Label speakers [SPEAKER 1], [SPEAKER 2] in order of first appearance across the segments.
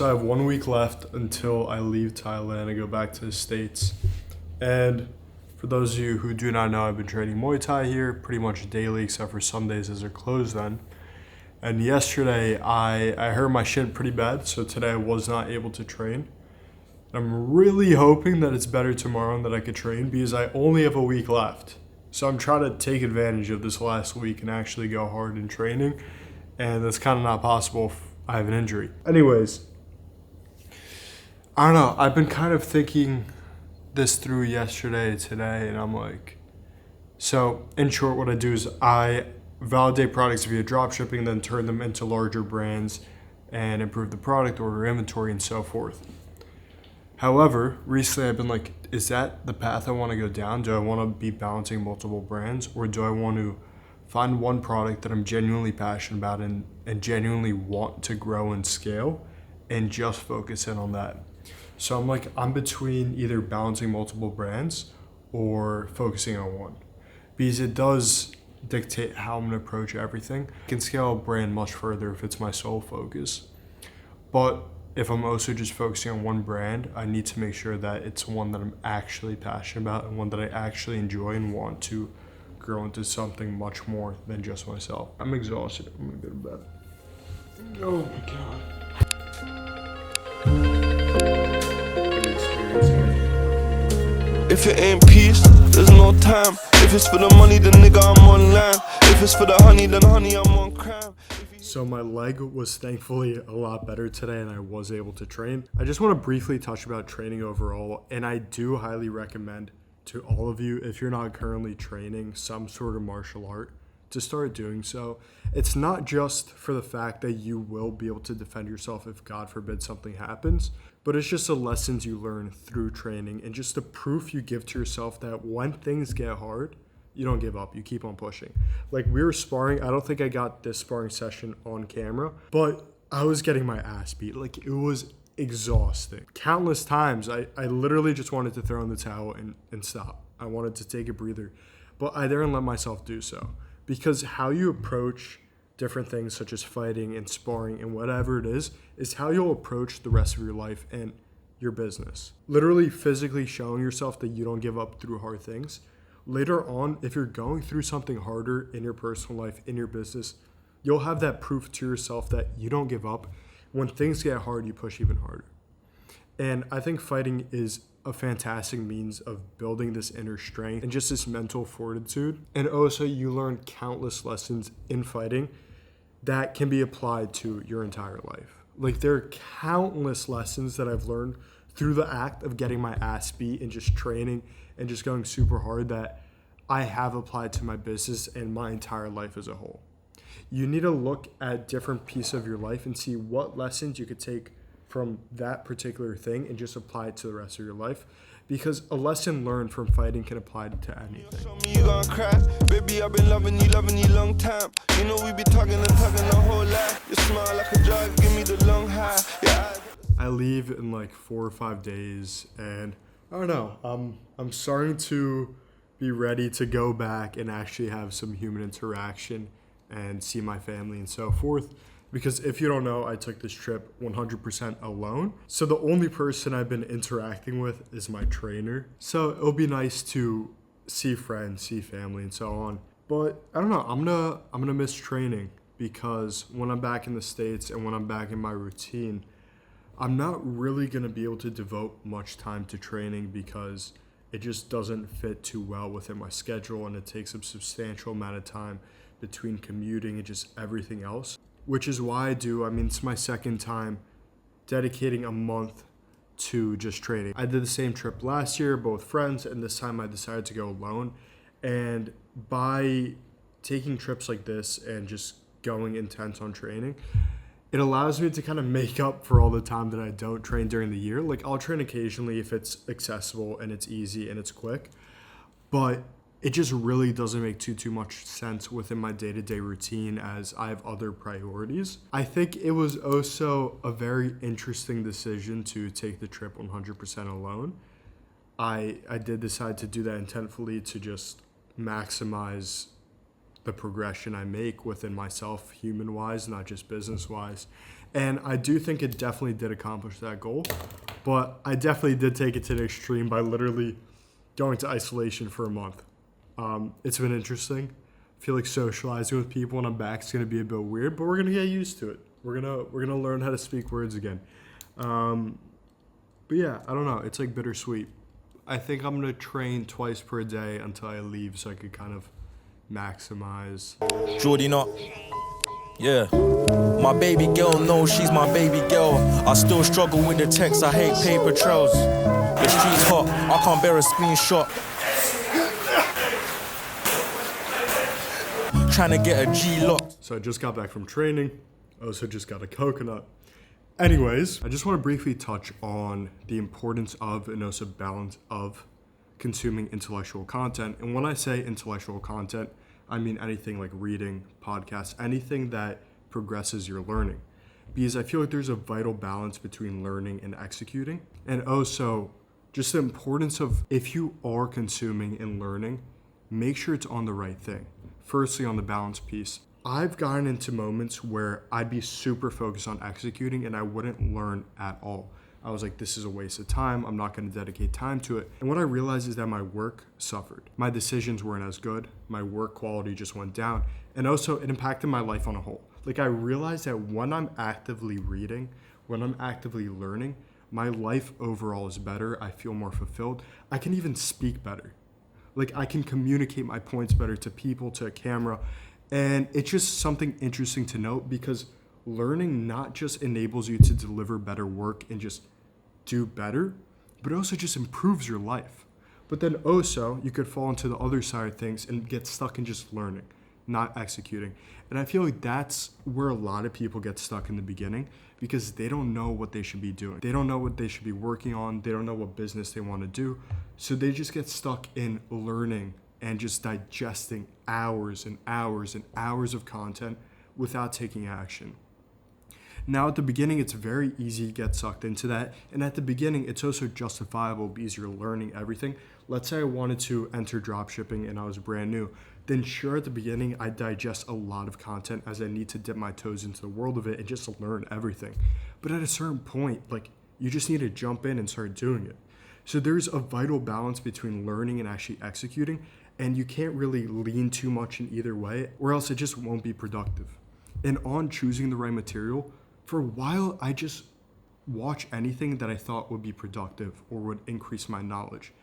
[SPEAKER 1] So I have 1 week left until I leave Thailand and go back to the States. And for those of you who do not know, I've been training Muay Thai here pretty much daily except for Sundays as they're closed then. And yesterday I hurt my shin pretty bad, so today I was not able to train. I'm really hoping that it's better tomorrow and that I could train because I only have a week left. So I'm trying to take advantage of this last week and actually go hard in training. And that's kind of not possible if I have an injury. Anyways, I don't know. I've been kind of thinking this through yesterday, today, and I'm like, so in short, what I do is I validate products via dropshipping, then turn them into larger brands and improve the product, order inventory, and so forth. However, recently I've been like, is that the path I want to go down? Do I want to be balancing multiple brands, or do I want to find one product that I'm genuinely passionate about and genuinely want to grow and scale and just focus in on that? So I'm between either balancing multiple brands or focusing on one, because it does dictate how I'm going to approach everything. I can scale a brand much further if it's my sole focus. But if I'm also just focusing on one brand, I need to make sure that it's one that I'm actually passionate about and one that I actually enjoy and want to grow into something much more than just myself. I'm exhausted. I'm going to go to bed. Oh my God.
[SPEAKER 2] If it ain't peace, there's no time. If it's for the money, then nigga, I'm online. If it's for the honey, then honey, I'm on crime.
[SPEAKER 1] So my leg was thankfully a lot better today and I was able to train. I just want to briefly touch about training overall, and I do highly recommend to all of you, if you're not currently training some sort of martial art, to start doing so. It's not just for the fact that you will be able to defend yourself if God forbid something happens, but it's just the lessons you learn through training and just the proof you give to yourself that when things get hard, you don't give up, you keep on pushing. Like we were sparring, I don't think I got this sparring session on camera, but I was getting my ass beat. Like it was exhausting. Countless times, I literally just wanted to throw in the towel and stop. I wanted to take a breather, but I didn't let myself do so. Because how you approach different things such as fighting and sparring and whatever it is how you'll approach the rest of your life and your business. Literally physically showing yourself that you don't give up through hard things. Later on, if you're going through something harder in your personal life, in your business, you'll have that proof to yourself that you don't give up. When things get hard, you push even harder. And I think fighting is a fantastic means of building this inner strength and just this mental fortitude. And also you learn countless lessons in fighting that can be applied to your entire life. Like there are countless lessons that I've learned through the act of getting my ass beat and just training and just going super hard that I have applied to my business and my entire life as a whole. You need to look at different pieces of your life and see what lessons you could take from that particular thing and just apply it to the rest of your life, because a lesson learned from fighting can apply to anything.
[SPEAKER 2] Show me you gonna cry. Baby, I've been loving you long time. You know we be talking the whole life. You smile like a drug, give me the long high. Yeah.
[SPEAKER 1] I leave in like 4 or 5 days, and I don't know. I'm starting to be ready to go back and actually have some human interaction and see my family and so forth. Because if you don't know, I took this trip 100% alone. So the only person I've been interacting with is my trainer. So it'll be nice to see friends, see family, and so on. But I don't know, I'm gonna miss training, because when I'm back in the States and when I'm back in my routine, I'm not really gonna be able to devote much time to training because it just doesn't fit too well within my schedule, and it takes a substantial amount of time between commuting and just everything else. Which is why it's my second time dedicating a month to just training. I did the same trip last year, both friends, and this time I decided to go alone. And by taking trips like this and just going intense on training, it allows me to kind of make up for all the time that I don't train during the year. Like I'll train occasionally if it's accessible and it's easy and it's quick, but it just really doesn't make too much sense within my day-to-day routine as I have other priorities. I think it was also a very interesting decision to take the trip 100% alone. I did decide to do that intentfully to just maximize the progression I make within myself, human-wise, not just business-wise. And I do think it definitely did accomplish that goal, but I definitely did take it to the extreme by literally going to isolation for a month. It's been interesting. I feel like socializing with people when I'm back is going to be a bit weird, but we're going to get used to it. We're gonna learn how to speak words again. But yeah, I don't know. It's like bittersweet. I think I'm going to train twice per day until I leave so I could kind of maximize.
[SPEAKER 3] Jordy not. Yeah. My baby girl knows she's my baby girl. I still struggle with the text, I hate paper trails. The street's hot, I can't bear a screenshot. Trying to get a G-lock.
[SPEAKER 1] So I just got back from training. I also just got a coconut. Anyways, I just want to briefly touch on the importance of and also balance of consuming intellectual content. And when I say intellectual content, I mean anything like reading, podcasts, anything that progresses your learning. Because I feel like there's a vital balance between learning and executing. And also just the importance of, if you are consuming and learning, make sure it's on the right thing. Firstly, on the balance piece. I've gotten into moments where I'd be super focused on executing and I wouldn't learn at all. I was like, this is a waste of time. I'm not going to dedicate time to it. And what I realized is that my work suffered. My decisions weren't as good. My work quality just went down. And also it impacted my life on a whole. Like I realized that when I'm actively reading, when I'm actively learning, my life overall is better. I feel more fulfilled. I can even speak better. Like I can communicate my points better to people, to a camera. And it's just something interesting to note because learning not just enables you to deliver better work and just do better, but also just improves your life. But then also you could fall into the other side of things and get stuck in just learning, not executing. And I feel like that's where a lot of people get stuck in the beginning because they don't know what they should be doing. They don't know what they should be working on. They don't know what business they want to do. So they just get stuck in learning and just digesting hours and hours and hours of content without taking action. Now at the beginning, it's very easy to get sucked into that. And at the beginning, it's also justifiable because you're learning everything. Let's say I wanted to enter dropshipping and I was brand new. Then sure, at the beginning, I digest a lot of content as I need to dip my toes into the world of it and just learn everything. But at a certain point, like you just need to jump in and start doing it. So there's a vital balance between learning and actually executing. And you can't really lean too much in either way or else it just won't be productive. And on choosing the right material, for a while, I just watch anything that I thought would be productive or would increase my knowledge.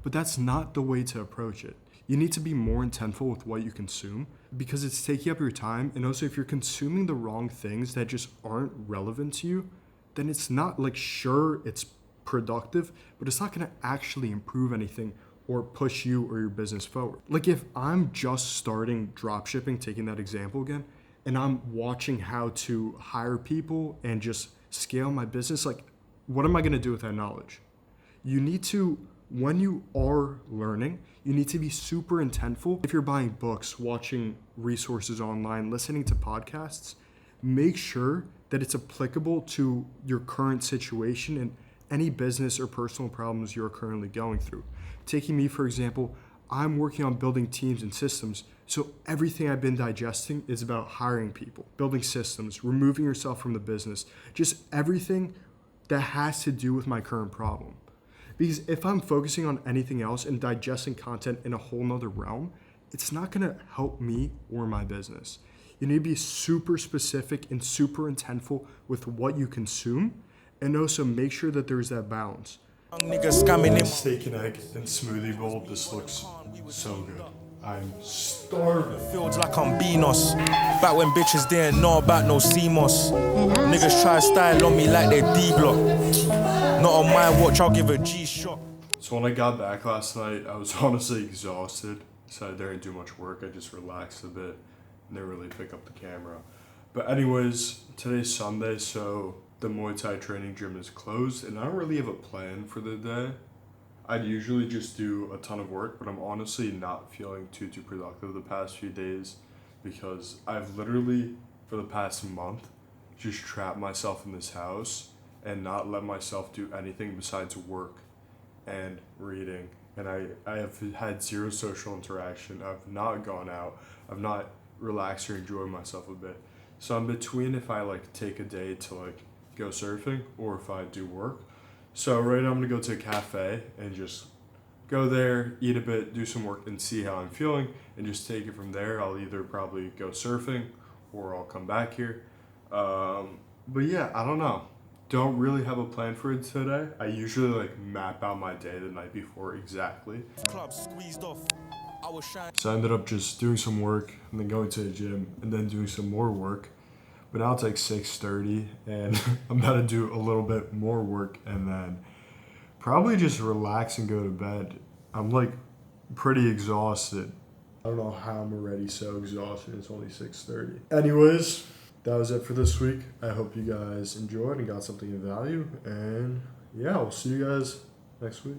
[SPEAKER 1] But that's not the way to approach it. You need to be more intentful with what you consume because it's taking up your time. And also if you're consuming the wrong things that just aren't relevant to you, then it's not like, sure, it's productive, but it's not going to actually improve anything or push you or your business forward. Like if I'm just starting dropshipping, taking that example again, and I'm watching how to hire people and just scale my business, like what am I going to do with that knowledge? You need to, when you are learning, you need to be super intentful. If you're buying books, watching resources online, listening to podcasts, make sure that it's applicable to your current situation and any business or personal problems you're currently going through. Taking me, for example, I'm working on building teams and systems. So everything I've been digesting is about hiring people, building systems, removing yourself from the business, just everything that has to do with my current problem. Because if I'm focusing on anything else and digesting content in a whole nother realm, it's not gonna help me or my business. You need to be super specific and super intentful with what you consume and also make sure that there's that balance.
[SPEAKER 3] Niggas scamming him.
[SPEAKER 1] Steak and egg and smoothie bowl. This looks so good. I'm starving.
[SPEAKER 3] Feels like I'm Beanos. Back when bitches didn't know about no CMOS. Niggas try style on me like they're D-block. Not on my watch, I'll give a G-shot.
[SPEAKER 1] So when I got back last night, I was honestly exhausted. So I didn't do much work. I just relaxed a bit and didn't really pick up the camera. But anyways, today's Sunday, so the Muay Thai training gym is closed and I don't really have a plan for the day. I'd usually just do a ton of work, but I'm honestly not feeling too productive the past few days because I've literally, for the past month, just trapped myself in this house and not let myself do anything besides work and reading. And I have had zero social interaction. I've not gone out. I've not relaxed or enjoyed myself a bit. So I'm between if I like take a day to like go surfing or if I do work. So right now I'm gonna go to a cafe and just go there, eat a bit, do some work, and see how I'm feeling, and just take it from there. I'll either probably go surfing or I'll come back here. But yeah, I don't know. Don't really have a plan for it today. I usually like map out my day the night before exactly.
[SPEAKER 3] Club squeezed off. I was shy.
[SPEAKER 1] So I ended up just doing some work and then going to the gym and then doing some more work. But now it's like 6:30 and I'm about to do a little bit more work and then probably just relax and go to bed. I'm like pretty exhausted. I don't know how I'm already so exhausted. It's only 6:30. Anyways, that was it for this week. I hope you guys enjoyed and got something of value. And yeah, we'll see you guys next week.